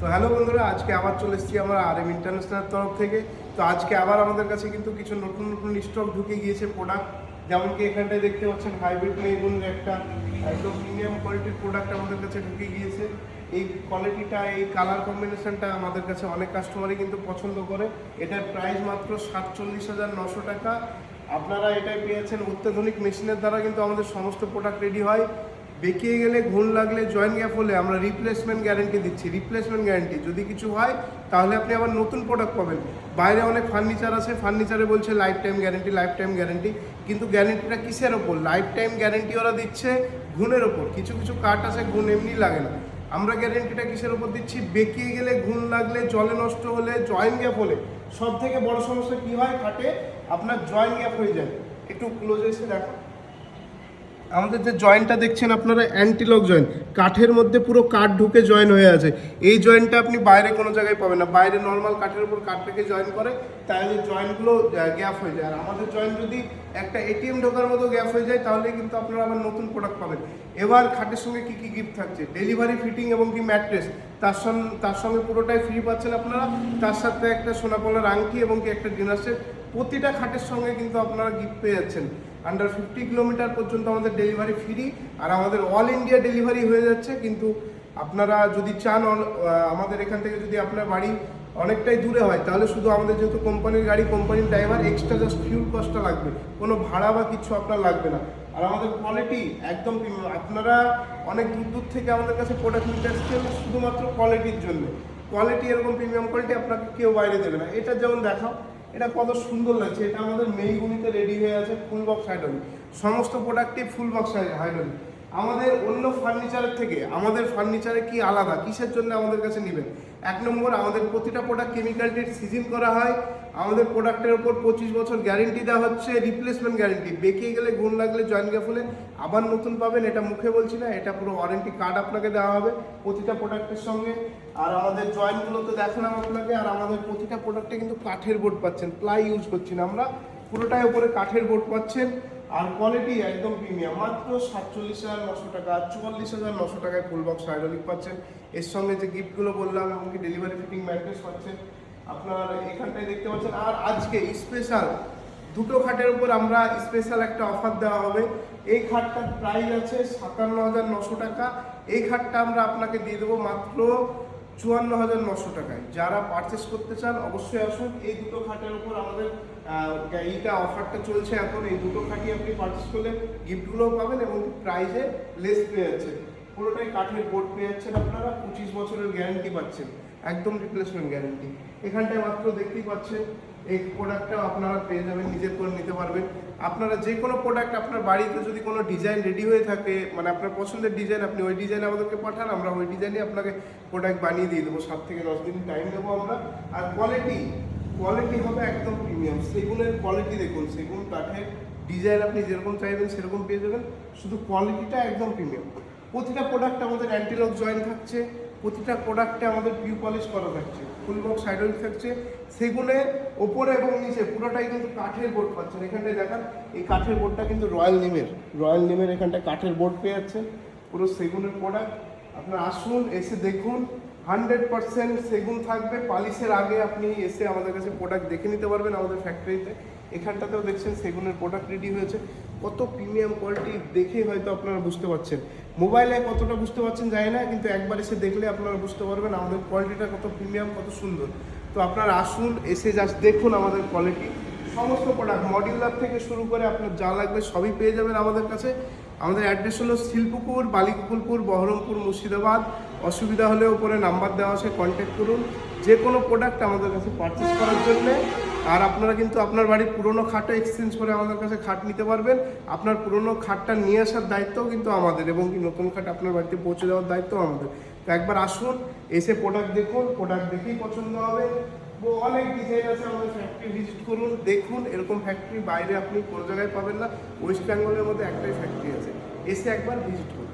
তো হ্যালো বন্ধুরা, আজকে আবার চলে এসেছি আমরা RM ইন্টারন্যাশনাল তরফ থেকে। তো আজকে আবার আমাদের কাছে কিন্তু কিছু নতুন নতুন স্টক ঢুকে গিয়েছে প্রোডাক্ট, যেমন কি এখানটায় দেখতে পাচ্ছেন হাইব্রিড মেগুনের একটা একদম প্রিমিয়াম কোয়ালিটির প্রোডাক্ট আমাদের কাছে ঢুকে গিয়েছে। এই কোয়ালিটিটা, এই কালার কম্বিনেশনটা আমাদের কাছে অনেক কাস্টমারই কিন্তু পছন্দ করে। এটার প্রাইস মাত্র 47,900 টাকা। আপনারা এটাই পেয়েছেন। অত্যাধুনিক মেশিনের দ্বারা কিন্তু আমাদের সমস্ত প্রোডাক্ট রেডি হয়। বেঁকিয়ে গেলে, ঘুণ লাগলে, জয়েন্ট গ্যাপ হলে আমরা রিপ্লেসমেন্ট গ্যারেন্টি দিচ্ছি। রিপ্লেসমেন্ট গ্যারেন্টি, যদি কিছু হয় তাহলে আপনি আবার নতুন প্রোডাক্ট পাবেন। বাইরে অনেক ফার্নিচার আছে, ফার্নিচারে বলছে life time guarantee, life time guarantee, কিন্তু গ্যারেন্টিটা কিসের ওপর? লাইফ টাইম গ্যারেন্টি ওরা দিচ্ছে ঘুণের ওপর। কিছু কিছু কাঠ আছে ঘুণ এমনি লাগে না। আমরা গ্যারেন্টিটা কিসের ওপর দিচ্ছি? বেঁকিয়ে গেলে, ঘুণ লাগলে, জলে নষ্ট হলে, জয়েন্ট গ্যাপ হলে। সব থেকে বড় সমস্যা কি হয়? খাটে আপনার জয়েন্ট গ্যাপ হয়ে যায়। একটু ক্লোজে এসে দেখো, আমাদের যে জয়েন্টটা দেখছেন আপনারা, অ্যান্টিলক জয়েন্ট, কাঠের মধ্যে পুরো কাঠ ঢুকে জয়েন হয়ে আছে। এই জয়েন্টটা আপনি বাইরে কোনো জায়গায় পাবেন না। বাইরে নর্মাল কাঠের উপর কাঠ রেখে জয়েন করে, তাহলে জয়েন্টগুলো গ্যাপ হয়ে যায়। আর আমাদের জয়েন্ট যদি একটা ATM ঢোকার মতো গ্যাপ হয়ে যায়, তাহলে কিন্তু আপনারা আবার নতুন প্রোডাক্ট পাবেন। এবার খাটের সঙ্গে কি কি গিফট থাকছে? ডেলিভারি, ফিটিং এবং কি ম্যাট্রেস, তার সঙ্গে পুরোটাই ফ্রি পাচ্ছেন আপনারা। তার সাথে একটা সোনাপলার আংটি এবং কি একটা ডিনার সেট। প্রতিটা খাটের সঙ্গে কিন্তু আপনারা গিফট পেয়ে যাচ্ছেন। আন্ডার 50 কিলোমিটার পর্যন্ত আমাদের ডেলিভারি ফ্রি, আর আমাদের অল ইন্ডিয়া ডেলিভারি হয়ে যাচ্ছে। কিন্তু আপনারা যদি চান, আমাদের এখান থেকে যদি আপনার বাড়ি অনেকটাই দূরে হয়, তাহলে শুধু আমাদের যেহেতু কোম্পানির গাড়ি, কোম্পানির ড্রাইভার, এক্সট্রা জাস্ট ফিউল কস্টটা লাগবে, কোনো ভাড়া বা কিছু আপনার লাগবে না। আর আমাদের কোয়ালিটি একদম প্রিমিয়াম। আপনারা অনেক দূর দূর থেকে আমাদের কাছে প্রোডাক্ট নিতে আসছেন শুধুমাত্র কোয়ালিটির জন্য। কোয়ালিটি, এরকম প্রিমিয়াম কোয়ালিটি আপনাকে কেউ বাইরে দেবে না। এটা যেমন দেখাও, এটা কত সুন্দর লাগছে। এটা আমাদের মেইগুনিতে রেডি হয়ে আছে, ফুল বক্স হাইড্রোলিক। সমস্ত প্রোডাক্টই ফুল বক্স হাইড্রোলিক। আমাদের অন্য ফার্নিচারের থেকে আমাদের ফার্নিচারে কি আলাদা, কিসের জন্য আমাদের কাছে নেবেন? এক নম্বর, আমাদের প্রতিটা প্রোডাক্ট কেমিক্যাল ট্রিট সিজন করা হয়। আমাদের প্রোডাক্টের ওপর 25 বছর গ্যারেন্টি দেওয়া হচ্ছে, রিপ্লেসমেন্ট গ্যারেন্টি। বেঁকিয়ে গেলে, গুণ লাগলে, জয়েন্ট গ্যাপ হলে আবার নতুন পাবেন। এটা মুখে বলছি না, এটা পুরো ওয়ারেন্টি কার্ড আপনাকে দেওয়া হবে প্রতিটা প্রোডাক্টের সঙ্গে। আর আমাদের জয়েন্টগুলো তো দেখালাম আপনাকে। আর আমাদের প্রতিটা প্রোডাক্টে কিন্তু কাঠের বোর্ড পাচ্ছেন, প্লাই ইউজ করছি না আমরা, পুরোটাই উপরে কাঠের বোর্ড পাচ্ছেন। আর কোয়ালিটি একদম প্রিমিয়াম। মাত্র 47,900 টাকা, 44,900 টাকায় ফুল বক্স হাইড্রোলিক পাচ্ছেন। এর সঙ্গে যে গিফটগুলো বললাম, এমনকি ডেলিভারি, ফিটিং, ম্যাট্রেস পাচ্ছেন আপনার এখানটায় দেখতে পাচ্ছেন। আর আজকে স্পেশাল দুটো খাটের উপর আমরা স্পেশাল একটা অফার দেওয়া হবে। এই খাটটার প্রাইস আছে 57,900 টাকা। এই খাটটা আমরা আপনাকে দিয়ে দেবো মাত্র 54,900 টাকায়। যারা পারচেস করতে চান অবশ্যই আসুন। এই দুটো খাটের উপর আমাদের এইটা অফারটা চলছে এখন। এই দুটো খাটই আপনি পারচেস করলে গিফটগুলোও পাবেন এবং প্রাইসে লেস পেয়ে যাচ্ছেন। পুরোটাই কাঠের বোর্ড পেয়ে যাচ্ছেন আপনারা। 25 বছরের গ্যারেন্টি পাচ্ছেন, একদম রিপ্লেসমেন্ট গ্যারেন্টি। এখানটায় মাত্র দেখতেই পাচ্ছেন, এই প্রোডাক্টটাও আপনারা পেয়ে যাবেন, নিজের করে নিতে পারবেন। আপনারা যে কোনো প্রোডাক্ট, আপনার বাড়িতে যদি কোনো ডিজাইন রেডি হয়ে থাকে, মানে আপনার পছন্দের ডিজাইন, আপনি ওই ডিজাইন আমাদেরকে পাঠান, আমরা ওই ডিজাইনে আপনাকে প্রোডাক্ট বানিয়ে দিয়ে দেবো। 7 থেকে 10 দিন টাইম দেবো আমরা। আর কোয়ালিটি হবে একদম প্রিমিয়াম। সেগুনের কোয়ালিটি দেখুন, সেগুন কাঠের ডিজাইন আপনি যেরকম চাইবেন সেরকম পেয়ে যাবেন, শুধু কোয়ালিটিটা একদম প্রিমিয়াম। প্রতিটা প্রোডাক্ট আমাদের অ্যান্টিলক জয়েন্ট থাকছে, প্রতিটা প্রোডাক্টে আমাদের পিউ পলিশ করা থাকছে, ফুল বক্স হাইড্রোলিক থাকছে। সেগুনের ওপরে এবং নিচে পুরোটাই কিন্তু কাঠের বোর্ড পাচ্ছেন। এখানটায় দেখান, এই কাঠের বোর্ডটা কিন্তু রয়্যাল নিমের এখানটায় কাঠের বোর্ড পেয়ে যাচ্ছেন। পুরো সেগুনের প্রোডাক্ট। আপনারা আসুন, এসে দেখুন। 100% সেগুন থাকবে। পালিশের আগে আপনি এসে আমাদের কাছে প্রোডাক্ট দেখে নিতে পারবেন আমাদের ফ্যাক্টরিতে। এখানটাতেও দেখছেন সেগুনের প্রোডাক্ট রেডি হয়েছে। কত প্রিমিয়াম কোয়ালিটি, দেখেই হয়তো আপনারা বুঝতে পারছেন। মোবাইলে কতটা বুঝতে পারছেন জানি না, কিন্তু একবার এসে দেখলে আপনারা বুঝতে পারবেন আমাদের কোয়ালিটিটা কত প্রিমিয়াম, কত সুন্দর। তো আপনারা আসুন, এসে জাস্ট দেখুন আমাদের কোয়ালিটি। সমস্ত প্রোডাক্ট মডিউলার থেকে শুরু করে আপনার যা লাগবে সবই পেয়ে যাবেন আমাদের কাছে। আমাদের অ্যাড্রেস হলো শিলপুকুর, বালিকুলপুর, বহরমপুর, মুর্শিদাবাদ। অসুবিধা হলে উপরে নাম্বার দেওয়া আছে, কন্ট্যাক্ট করুন যে কোনো প্রোডাক্ট আমাদের কাছে পারচেস করার জন্যে। আর আপনারা কিন্তু আপনার বাড়ির পুরনো খাটও এক্সচেঞ্জ করে আমাদের কাছে খাট নিতে পারবেন। আপনার পুরনো খাটটা নিয়ে আসার দায়িত্বও কিন্তু আমাদের, এবং কি নতুন খাট আপনার বাড়িতে পৌঁছে দেওয়ার দায়িত্ব আমাদের। তো একবার আসুন, এসে প্রোডাক্ট দেখুন, প্রোডাক্ট দেখেই পছন্দ হবে। অনেক ডিজাইন আছে, আমাদের ফ্যাক্টরি ভিজিট করুন, দেখুন। এরকম ফ্যাক্টরি বাইরে আপনি কোনো জায়গায় পাবেন না। ওয়েস্ট বেঙ্গলের মধ্যে একটাই ফ্যাক্টরি আছে, এসে একবার ভিজিট করুন।